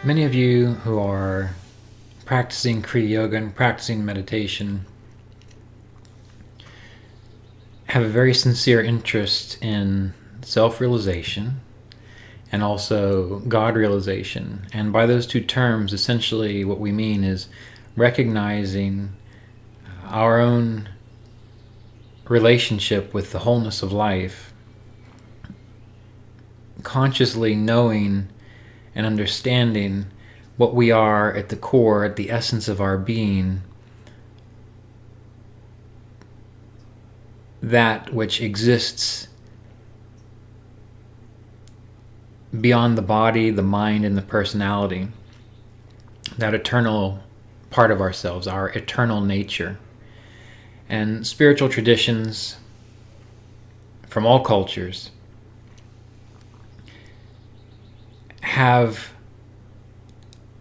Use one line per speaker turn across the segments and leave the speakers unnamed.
Many of you who are practicing Kriya Yoga and practicing meditation have a very sincere interest in self-realization and also God realization. And by those two terms, essentially what we mean is recognizing our own relationship with the wholeness of life, consciously knowing and understanding what we are at the core, at the essence of our being, that which exists beyond the body, the mind, and the personality, that eternal part of ourselves, our eternal nature. And spiritual traditions from all cultures have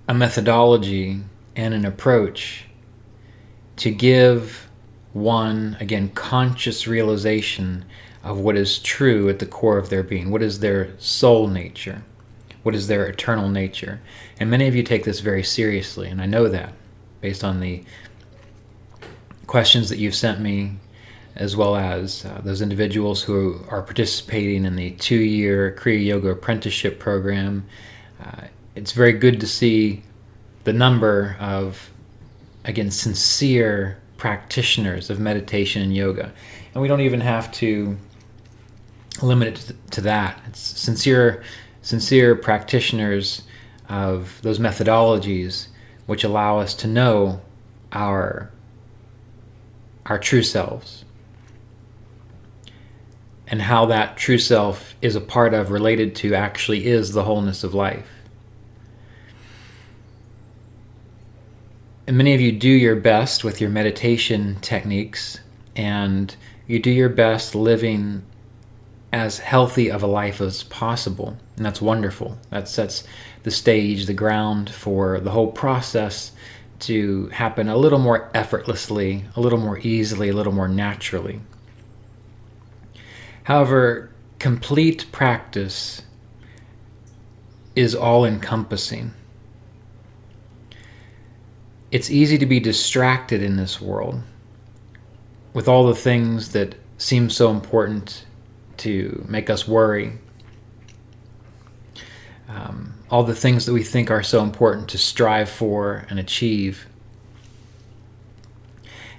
a methodology and an approach to give one, again, conscious realization of what is true at the core of their being. What is their soul nature? What is their eternal nature? And many of you take this very seriously, and I know that based on the questions that you've sent me, as well as those individuals who are participating in the 2-year Kriya Yoga apprenticeship program. It's very good to see the number of, again, sincere practitioners of meditation and yoga. And we don't even have to limit it to that. It's sincere practitioners of those methodologies which allow us to know our true selves, and how that true self is a part of, related to, actually is the wholeness of life. And many of you do your best with your meditation techniques, and you do your best living as healthy of a life as possible. And that's wonderful. That sets the stage, the ground for the whole process to happen a little more effortlessly, a little more easily, a little more naturally. However, complete practice is all-encompassing. It's easy to be distracted in this world with all the things that seem so important to make us worry, all the things that we think are so important to strive for and achieve.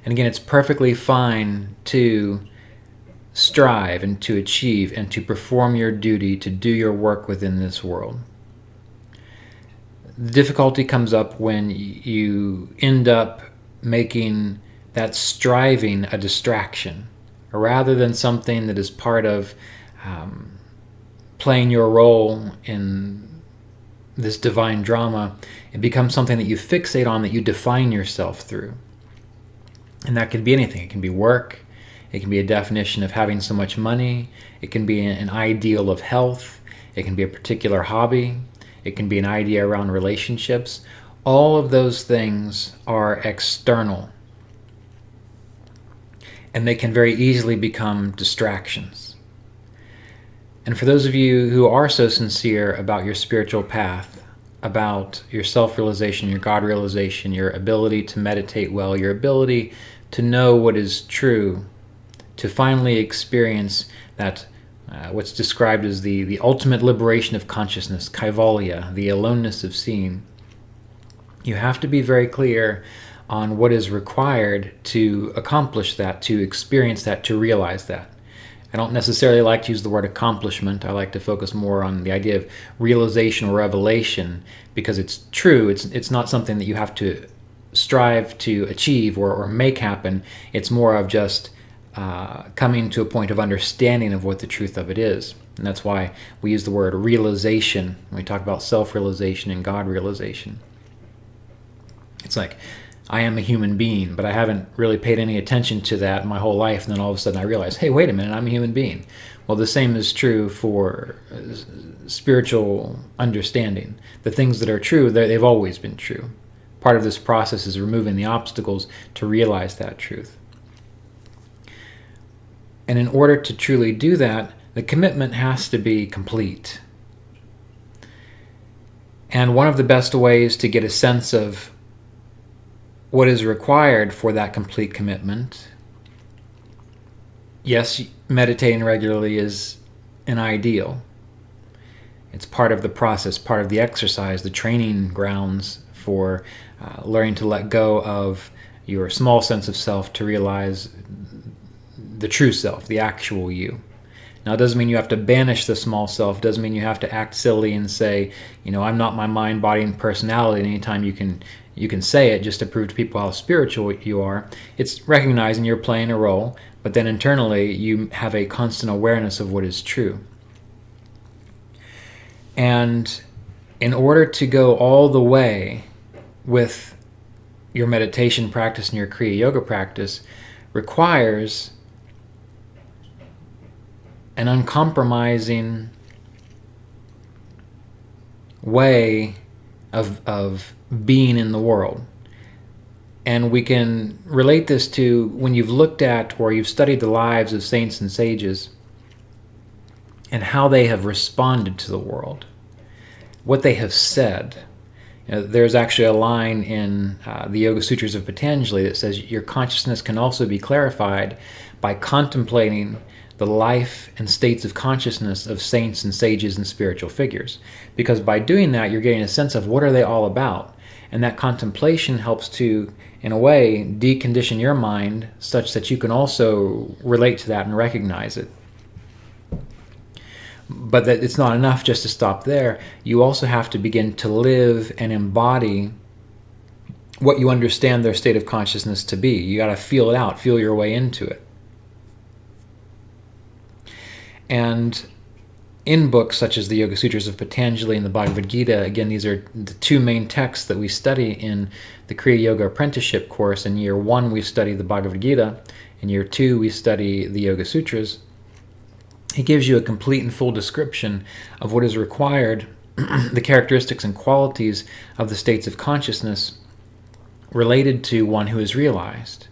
And again, it's perfectly fine to strive and to achieve and to perform your duty, to do your work within this world. The difficulty comes up when you end up making that striving a distraction, rather than something that is part of playing your role in this divine drama. It becomes something that you fixate on, that you define yourself through. And that can be anything. It can be work. It can be a definition of having so much money. It can be an ideal of health. It can be a particular hobby. It can be an idea around relationships. All of those things are external, and they can very easily become distractions. And for those of you who are so sincere about your spiritual path, about your self-realization, your God realization, your ability to meditate well, your ability to know what is true, to finally experience that what's described as the ultimate liberation of consciousness, kaivalya, the aloneness of seeing, you have to be very clear on what is required to accomplish that, to experience that, to realize that. I don't necessarily like to use the word accomplishment. I like to focus more on the idea of realization or revelation, because it's true. It's not something that you have to strive to achieve or make happen. It's more of just coming to a point of understanding of what the truth of it is. And that's why we use the word realization when we talk about self-realization and God realization. It's like, I am a human being, but I haven't really paid any attention to that my whole life, and then all of a sudden I realize, hey, wait a minute, I'm a human being. Well, the same is true for spiritual understanding. The things that are true, they've always been true. Part of this process is removing the obstacles to realize that truth. And in order to truly do that, the commitment has to be complete. And one of the best ways to get a sense of what is required for that complete commitment, yes, meditating regularly is an ideal. It's part of the process, part of the exercise, the training grounds for learning to let go of your small sense of self to realize the true self, the actual you. Now, it doesn't mean you have to banish the small self. It doesn't mean you have to act silly and say, I'm not my mind, body, and personality. And anytime you can say it just to prove to people how spiritual you are. It's recognizing you're playing a role, but then internally you have a constant awareness of what is true. And in order to go all the way with your meditation practice and your Kriya yoga practice requires an uncompromising way of being in the world. And we can relate this to when you've looked at or you've studied the lives of saints and sages and how they have responded to the world, what they have said. There's actually a line in the Yoga Sutras of Patanjali that says your consciousness can also be clarified by contemplating the life and states of consciousness of saints and sages and spiritual figures. Because by doing that, you're getting a sense of what are they all about. And that contemplation helps to, in a way, decondition your mind such that you can also relate to that and recognize it. But that it's not enough just to stop there. You also have to begin to live and embody what you understand their state of consciousness to be. You got to feel it out, feel your way into it. And in books such as the Yoga Sutras of Patanjali and the Bhagavad Gita, again, these are the two main texts that we study in the Kriya Yoga Apprenticeship course. In year 1, we study the Bhagavad Gita. In year 2, we study the Yoga Sutras. He gives you a complete and full description of what is required, the characteristics and qualities of the states of consciousness related to one who is realized.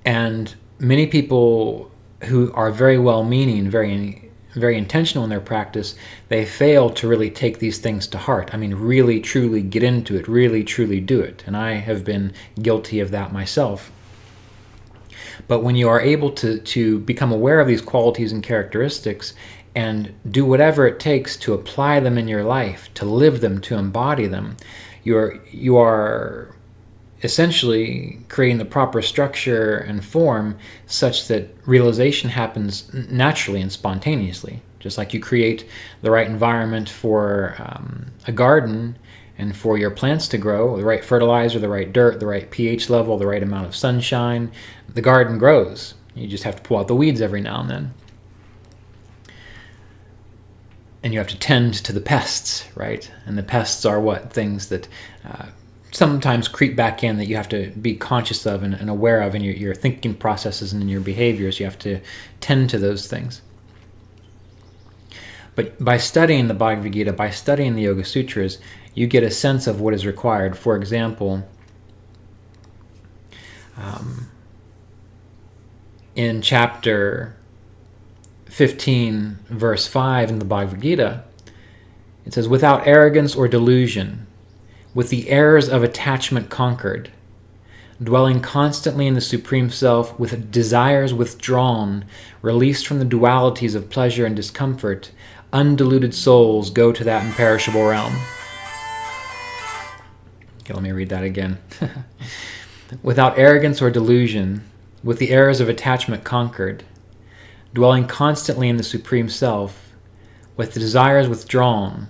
And many people who are very well-meaning, very intentional in their practice, they fail to really take these things to heart. I mean, really, truly get into it, really, truly do it. And I have been guilty of that myself. But when you are able to become aware of these qualities and characteristics and do whatever it takes to apply them in your life, to live them, to embody them, you are essentially creating the proper structure and form such that realization happens naturally and spontaneously. Just like you create the right environment for a garden and for your plants to grow, the right fertilizer, the right dirt, the right pH level, the right amount of sunshine, the garden grows. You just have to pull out the weeds every now and then. And you have to tend to the pests, right? And the pests are what? Things that sometimes creep back in that you have to be conscious of and aware of in your thinking processes and in your behaviors. You have to tend to those things. But by studying the Bhagavad Gita, by studying the Yoga Sutras, you get a sense of what is required. For example, in chapter 15, verse 5 in the Bhagavad Gita, it says, "Without arrogance or delusion, with the errors of attachment conquered, dwelling constantly in the Supreme Self, with desires withdrawn, released from the dualities of pleasure and discomfort, undiluted souls go to that imperishable realm." Okay, let me read that again. "Without arrogance or delusion, with the errors of attachment conquered, dwelling constantly in the Supreme Self, with the desires withdrawn,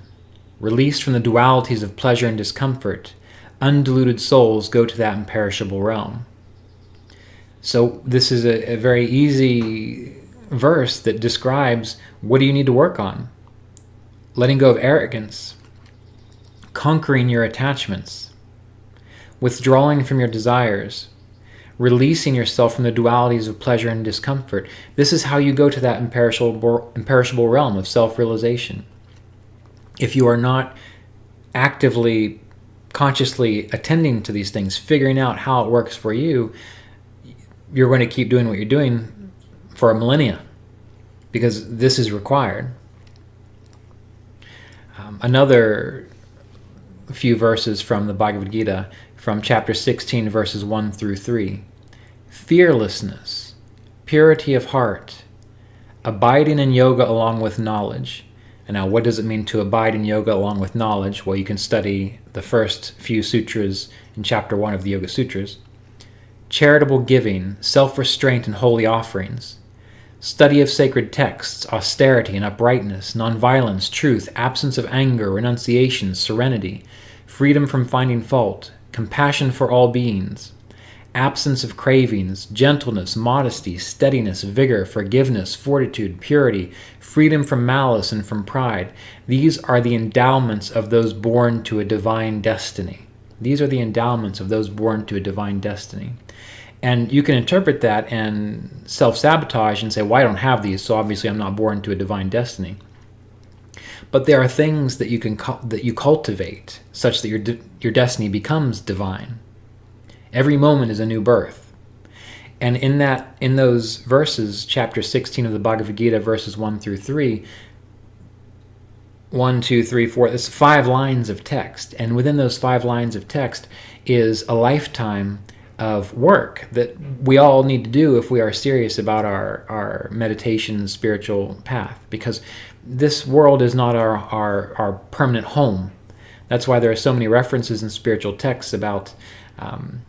released from the dualities of pleasure and discomfort, undiluted souls go to that imperishable realm." So this is a very easy verse that describes what do you need to work on. Letting go of arrogance, conquering your attachments, withdrawing from your desires, releasing yourself from the dualities of pleasure and discomfort. This is how you go to that imperishable realm of self-realization. If you are not actively, consciously attending to these things, figuring out how it works for you, you're going to keep doing what you're doing for a millennia, because this is required. Another a few verses from the Bhagavad Gita, from chapter 16, verses 1 through 3. Fearlessness, purity of heart, abiding in yoga along with knowledge. And now, what does it mean to abide in yoga along with knowledge? Well, you can study the first few sutras in chapter 1 of the Yoga Sutras. Charitable giving, self-restraint and holy offerings, study of sacred texts, austerity and uprightness, nonviolence, truth, absence of anger, renunciation, serenity, freedom from finding fault, compassion for all beings, absence of cravings, gentleness, modesty, steadiness, vigor, forgiveness, fortitude, purity, freedom from malice and from pride. These are the endowments of those born to a divine destiny. These are the endowments of those born to a divine destiny. And you can interpret that and self-sabotage and say, well, I don't have these, so obviously I'm not born to a divine destiny. But there are things that you cultivate such that your destiny becomes divine. Every moment is a new birth. And in those verses, chapter 16 of the Bhagavad Gita, verses 1 through 3, 1, 2, 3, 4, it's 5 lines of text. And within those 5 lines of text is a lifetime of work that we all need to do if we are serious about our meditation spiritual path. Because this world is not our permanent home. That's why there are so many references in spiritual texts about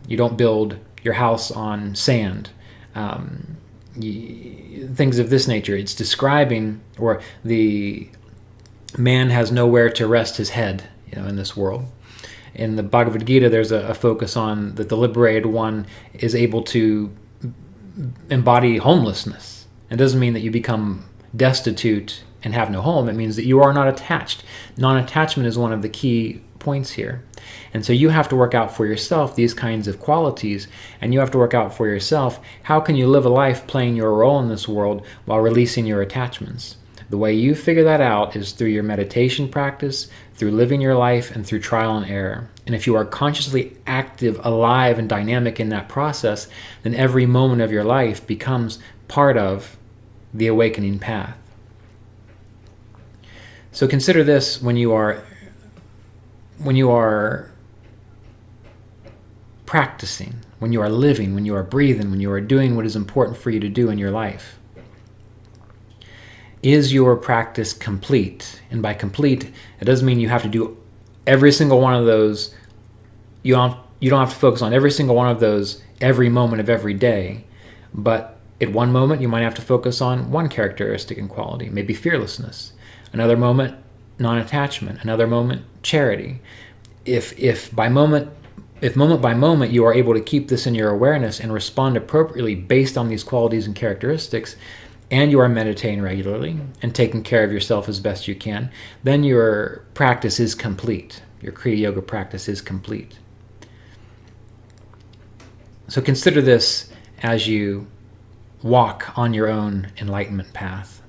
you don't build your house on sand, things of this nature. It's describing, or the man has nowhere to rest his head, in this world. In the Bhagavad Gita, there's a focus on that the liberated one is able to embody homelessness. It doesn't mean that you become destitute and have no home. It means that you are not attached. Non-attachment is one of the key points here. And so you have to work out for yourself these kinds of qualities, and you have to work out for yourself how can you live a life playing your role in this world while releasing your attachments. The way you figure that out is through your meditation practice, through living your life, and through trial and error. And if you are consciously active, alive, and dynamic in that process, then every moment of your life becomes part of the awakening path. So consider this when you are practicing, when you are living, when you are breathing, when you are doing what is important for you to do in your life. Is your practice complete? And by complete, it doesn't mean you have to do every single one of those. You don't have to focus on every single one of those every moment of every day. But at one moment, you might have to focus on one characteristic and quality, maybe fearlessness. Another moment, non-attachment. Another moment, charity. If moment by moment you are able to keep this in your awareness and respond appropriately based on these qualities and characteristics, and you are meditating regularly and taking care of yourself as best you can, then your practice is complete. Your Kriya Yoga practice is complete. So consider this as you walk on your own enlightenment path.